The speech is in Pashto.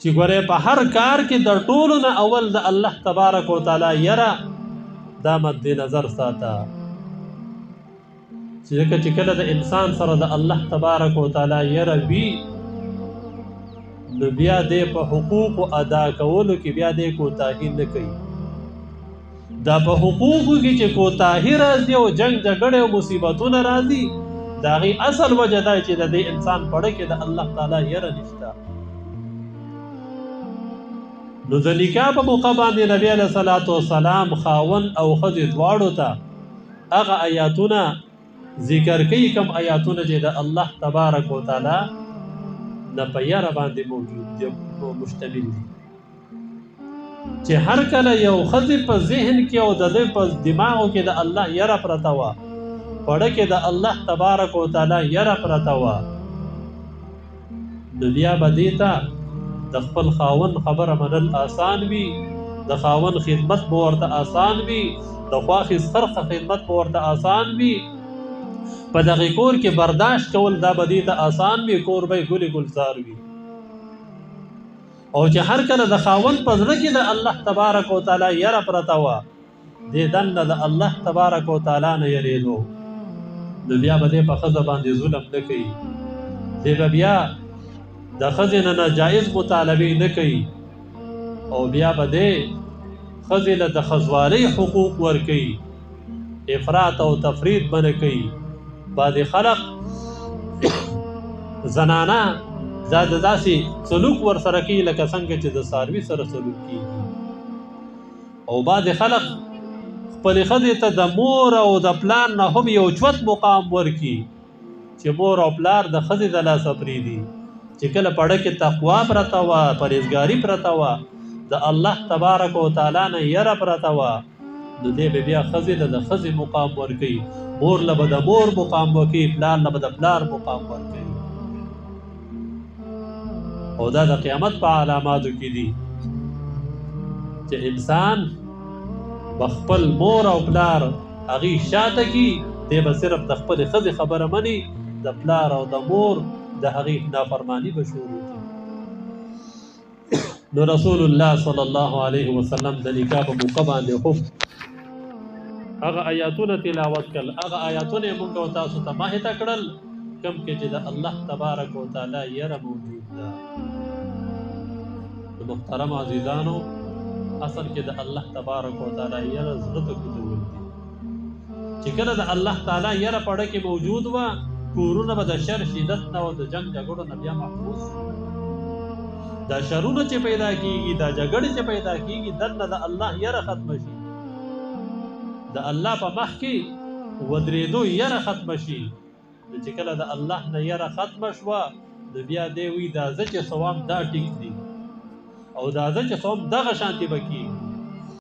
چې ګوره په هر کار کې د ټولو نه اول د الله تبارک وتعالى یره دا مد نظر ساته چې کله د انسان سره د الله تبارک وتعالى یره وي نو بیا دې په حقوق ادا کولو کې بیا دې کوتاهي نه کوي دا په حقوقو کې چې کوتاهي راځي او جنگ جګړه او مصیبتونه راځي د هغې اصل وجه دا چې د دې انسان په کې د الله تعالی یره نشته نو د نکاح په موقع باندې نبی علیه الصلاة والسلام خاوند او ښځې دواړو ته هغه آیاتونه ذکر کوي کوم آیاتونه چې د الله تبارک وتعالی نه په یره باندې موجود دي مشتمل دي چې هر کله یو ښځې په ذهن کې او د دې په دماغو کې د الله یره پرته وه پړه کې د الله تبارک وتعالی یره پرته وه نو بیا به دې ته د خپل خاوند خبره منل آسان وي د خاوند خدمت به ورته آسان وي د خواښې خرخه خدمت به ورته آسان وي په دغې کور کې برداشت کول دا به دې ته آسان وي کور به یې ګلې ګلزار وي او چې هر کله د خاوند په زړه کې د الله تبارک وتعالی یره پرته وه دې دننه د الله تبارک وتعالی نه یریدو نو بیا به دې په ښځه باندې ظلم نه کوي دې به بیا د ښځې نه ناجایز مطالبې نه کوي او بیا به دې ښځې له د ښځوالۍ حقوق ورکوي افراط او تفرید به نه کوي بعضې خلق زنانه دا د داسې سلوک ورسره کوي لکه څنګه چې د څاروي سره سلوک کېږي او بعضې خلق خپلې ښځې ته د مور او د پلار نه هم یو چوت مقام ورکړي چې مور او پلار د ښځې د لاسه پرېږدي چې کله پړه کې تقوا پرته وه پرهیزګاري پرته وه د الله تبارک وتعالی نه یره پرته وه نو دې به بیا ښځې له د ښځې مقام ورکوي مور له به د مور مقام ورکوي پلار له به د پلار مقام ورکوي او دا د قیامت په علاماتو کې دي چې انسان به خپل مور او پلار هغې شاته کي دی به صرف د خپلې ښځې خبره مني د پلار او د مور د هغې نافرماني به شروع کړي نو رسول الله صلی الله علیه وسلم د نکاح په موقع باندې هم هغه آیاتونه تلاوت کړل هغه آیاتونه یې موږ او تاسو ته ماهیته کړل کوم کې چې د الله تبارک وتعالی یره موجود ده نو محترم عزیزانو اصل کې د الله تبارک وتعالی یره زړه ته کوزول دي چې کله د الله تعالی یره پړه کې موجود وه کورونه به د شر شدت نه او د جنګ جګړو نه بیا محفوظ دا شرونه چې پیدا کیږي دا جګړې چې پیدا کیږي دننه د الله یره ختمه شي د الله په مخ کې ودرېدو یره ختمه شي چې کله د الله نه یره ختمه شوه نو بیا دی وایي دا زه چې څه وم دا ټیک دي او دا زه چې څه وم دغه شانتې به کېږي